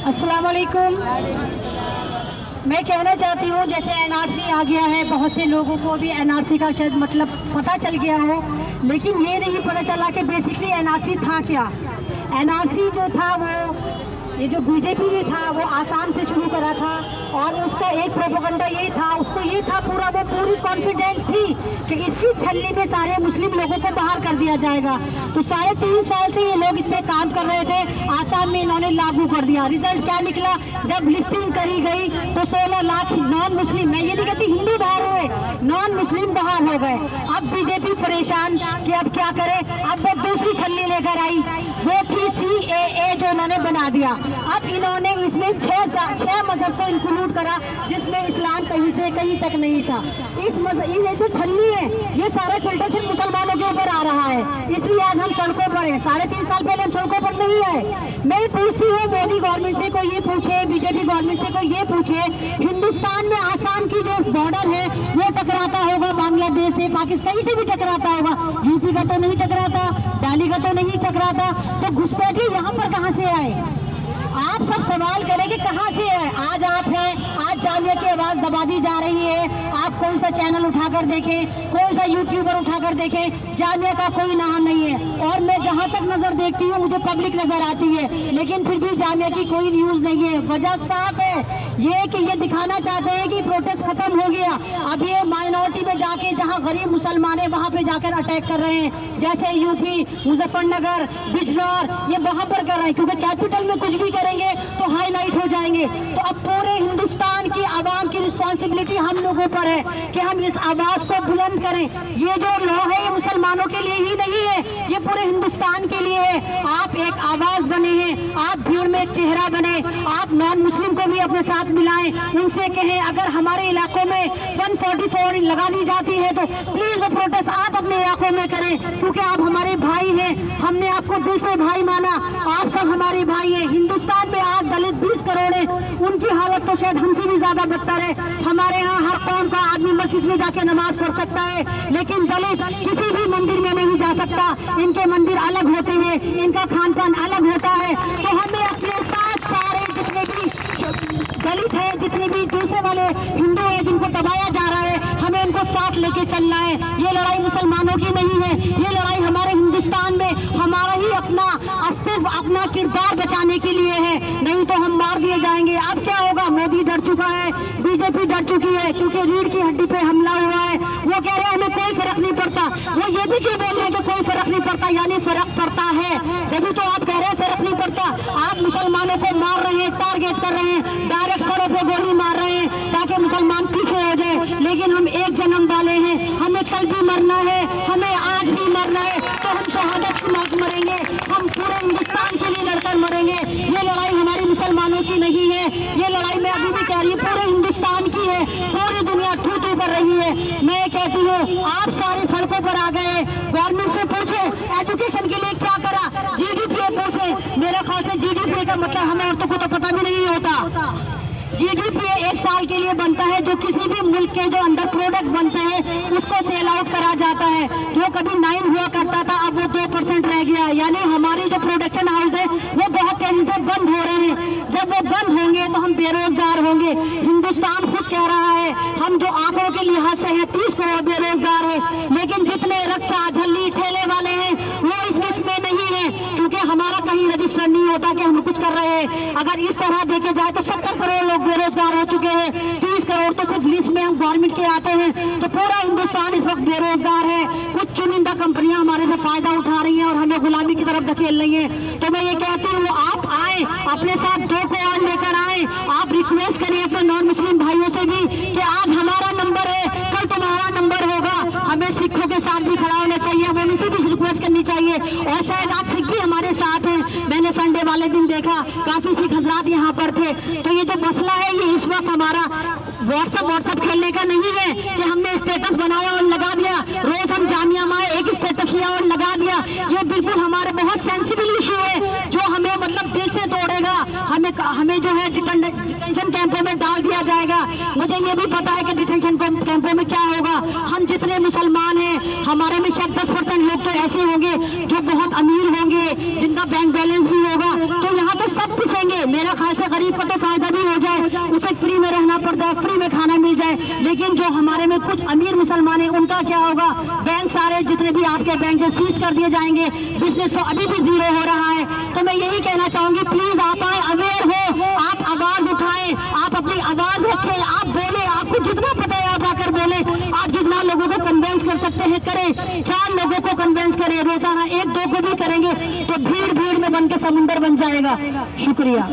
अस्सलाम वालेकुम। मैं कहना चाहती हूँ जैसे एनआरसी आ गया है, बहुत से लोगों को भी एनआरसी का शायद मतलब पता चल गया हो, लेकिन ये नहीं पता चला कि बेसिकली एनआरसी था क्या। एनआरसी जो था वो ये जो बीजेपी ने था वो आसाम से शुरू करा था और उसका एक प्रोपेगेंडा ये था, उसको ये था पूरा, वो पूरी कॉन्फिडेंट थी कि इसकी छलनी में सारे मुस्लिम लोगों को बाहर कर दिया जाएगा। तो 3.5 साल से ये लोग इस पे काम कर रहे थे। आसाम में इन्होंने लागू कर दिया। रिजल्ट क्या निकला? जब लिस्टिंग करी गई तो 16 लाख नॉन मुस्लिम, मैं ये नहीं कहती हिंदू बाहर हुए, नॉन मुस्लिम बाहर हो गए। अब बीजेपी परेशान कि अब क्या करे। अब वो दूसरी छलनी लेकर आई, वो थी CAA जो इन्होंने बना दिया। अब इन्होंने इसमें 6 मजहब को इंक्लूड करा, जिसमें इस्लाम कहीं से कहीं तक नहीं था। ये जो छलनी है ये सारा फिल्टर सिर्फ मुसलमानों के ऊपर आ रहा है, इसलिए आज हम सड़कों पर हैं। 3.5 साल पहले हम सड़कों पर नहीं आए। मैं पूछती हूँ मोदी गवर्नमेंट से कोई ये पूछे, बीजेपी गवर्नमेंट से कोई ये पूछे, हिंदुस्तान में आसाम की जो बॉर्डर है वो टकराता होगा बांग्लादेश से, पाकिस्तान कहीं से भी टकराता होगा, यूपी का तो नहीं टकराता, दिल्ली का तो नहीं टकराता, तो घुसपैठिए यहाँ पर कहाँ से आए? आप सब सवाल करें कि कहाँ से है। आज आप हैं, आज जामिया की आवाज दबा दी जा रही है। आप कौन सा चैनल उठाकर देखें, कौन सा यूट्यूबर उठाकर देखें, जामिया का कोई नाम नहीं है। और मैं जहाँ तक नजर देखती हूँ मुझे पब्लिक नजर आती है, लेकिन फिर भी जामिया की कोई न्यूज नहीं है। वजह साफ है ये कि ये दिखाना चाहते हैं कि प्रोटेस्ट खत्म हो गया। अब ये माइनॉरिटी में जाके जहाँ गरीब मुसलमान है वहाँ पे जाकर अटैक कर रहे हैं, जैसे यूपी, मुजफ्फरनगर, बिजनौर, ये वहाँ पर कर रहे हैं, क्योंकि कैपिटल में कुछ भी करेंगे तो हाईलाइट हो जाएंगे। तो अब पूरे हिंदुस्तान की आवाम की रिस्पॉन्सिबिलिटी हम लोगों पर है कि हम इस आवाज को बुलंद करें। ये जो लॉ है ये मुसलमानों के लिए ही नहीं है, ये पूरे हिंदुस्तान के लिए है। आप एक आवाज बने हैं, आप भीड़ में एक चेहरा बने, आप नॉन मुस्लिम को भी अपने साथ मिलाएं, उनसे कहें अगर हमारे इलाकों में 144 लगा दी जाती है तो प्लीज वो प्रोटेस्ट आप अपने इलाकों में करें, क्योंकि आप हमारे भाई हैं। हमने आपको दिल से भाई माना, आप सब हमारे भाई हैं। हिंदुस्तान में आज दलित 20 करोड़ है, उनकी हालत तो शायद हमसे भी ज्यादा बदतर है। हमारे यहाँ हर कौम का आदमी मस्जिद में जाके नमाज पढ़ सकता है, लेकिन दलित किसी भी मंदिर में नहीं जा सकता। इनके मंदिर अलग होते हैं, इनका खान पान अलग होता है। तो हमें अपने साथ सारे जितने भी दलित है, जितने भी दूसरे वाले हिंदू है जिनको दबाया जा रहा है, हमें उनको साथ लेके चलना है। ये लड़ाई मुसलमानों की नहीं है, ये लड़ाई हमारे हिंदुस्तान में हमारा ही अपना अस्तित्व, अपना किरदार बचाने के लिए है, नहीं तो हम मार दिए जाएंगे। अब क्या होगा? मोदी डर चुका है, बीजेपी डर चुकी है, क्योंकि रीढ़ की हड्डी पे हमला हुआ है। वो कह रहे हैं हमें कोई फर्क नहीं पड़ता। वो ये भी क्यों बोल रहे हैं कि कोई फर्क नहीं पड़ता, यानी फर्क पड़ता है। जब तो आप कह रहे हैं फर्क नहीं पड़ता, आप मुसलमानों को मार रहे हैं, टारगेट कर रहे हैं, डायरेक्ट सड़कों पे गोली मार रहे हैं ताकि मुसलमान पीछे हो जाए। लेकिन हम एक जन्म वाले हैं, हमें कल भी मरना है, हमें आज भी मरना है, तो हम शहादत की मौत मरेंगे, हम पूरे हिंदुस्तान के लिए लड़कर मरेंगे। ये लड़ाई हमारी मुसलमानों की नहीं है, ये लड़ाई मैं अभी भी कह रही हूँ पूरे हिंदुस्तान की है। पूरी दुनिया थू थू कर रही है। मैं कहती हूँ आप सारे सड़कों पर आ गए, गवर्नमेंट से पूछे एजुकेशन के लिए क्या करा, GDPA पूछे। मेरे ख्याल से GDPA का मतलब हमें औरतों को तो पता भी नहीं होता। GDPA 1 साल के लिए बनता है, जो किसी भी मुल्क के जो अंदर प्रोडक्ट बनते हैं उसको सेल आउट करा जाता है। जो कभी 9 हुआ करता था अब वो 2% रह गया, यानी हमारी जो प्रोडक्शन हाउस है वो बहुत तेजी से बंद हो रहे हैं। जब वो बंद होंगे तो हम बेरोजगार होंगे। हिंदुस्तान खुद कह रहा है हम जो आंकड़ों के लिहाज से है 30 करोड़ बेरोजगार है, लेकिन जितने रक्षा झल्ली ठेले वाले हैं वो इस लिस्ट में नहीं है, क्योंकि हमारा कहीं रजिस्टर नहीं होता कि हम कुछ कर रहे हैं। अगर इस तरह देखे जाए तो 70 करोड़ लोग बेरोजगार हो चुके हैं, 30 करोड़ तो सिर्फ लिस्ट में हम गवर्नमेंट के आते हैं, तो पूरा हिंदुस्तान इस वक्त बेरोजगार है। कुछ चुनिंदा कंपनियां हमारे से फायदा उठा रही हैं और हमें गुलामी की तरफ धकेल रही हैं। तो मैं ये कहती हूँ आप आए, अपने साथ 2 को और लेकर आए। आप रिक्वेस्ट करिए अपने नॉन मुस्लिम भाइयों से भी कि आज हमारा नंबर है, कल तुम्हारा नंबर होगा। हमें सिखों के साथ भी खड़ा होना चाहिए, हमें उनसे भी रिक्वेस्ट करनी चाहिए। और शायद आज सिख भी हमारे साथ हैं। मैंने संडे वाले दिन देखा काफी सिख हजरात यहाँ पर थे। तो ये जो मसला है ये इस वक्त हमारा व्हाट्सएप खेलने का नहीं है कि हमने स्टेटस बनाया और लगा दिया, रोज हम जामिया में एक स्टेटस लिया और लगा दिया। ये बिल्कुल हमारे बहुत सेंसिटिव इशू है जो हमें मतलब दिल से तोड़ेगा। हमें जो है डिटेंशन कैंपों में डाल दिया जाएगा। मुझे ये भी पता है कि डिटेंशन कैंपों में क्या होगा। हम जितने मुसलमान हैं हमारे में शायद 10% लोग तो ऐसे होंगे जो बहुत अमीर होंगे, जिनका बैंक बैलेंस भी होगा, तो यहाँ तो सब पिसेंगे। चाहिए। मेरा ख्याल से गरीब को तो फायदा भी हो जाए, उसे फ्री में रहना पड़ता है, फ्री में खाना मिल जाए, लेकिन जो हमारे में कुछ अमीर मुसलमान है उनका क्या होगा? बैंक सारे जितने भी आपके बैंक सीज कर दिए जाएंगे, बिजनेस तो अभी भी जीरो हो रहा है। तो मैं यही कहना चाहूंगी, प्लीज आप आए, अवेयर हो, आप आवाज उठाएं, आप अपनी आवाज रखें, आप बोले, आपको जितना पता है आप आकर बोले, आप जितना लोगों को कन्वेंस कर सकते हैं करें, 4 लोगों को कन्वेंस करें, रोजाना 1-2 को भी करेंगे तो भीड़ भीड़ में बन के समुंदर बन जाएगा। शुक्रिया।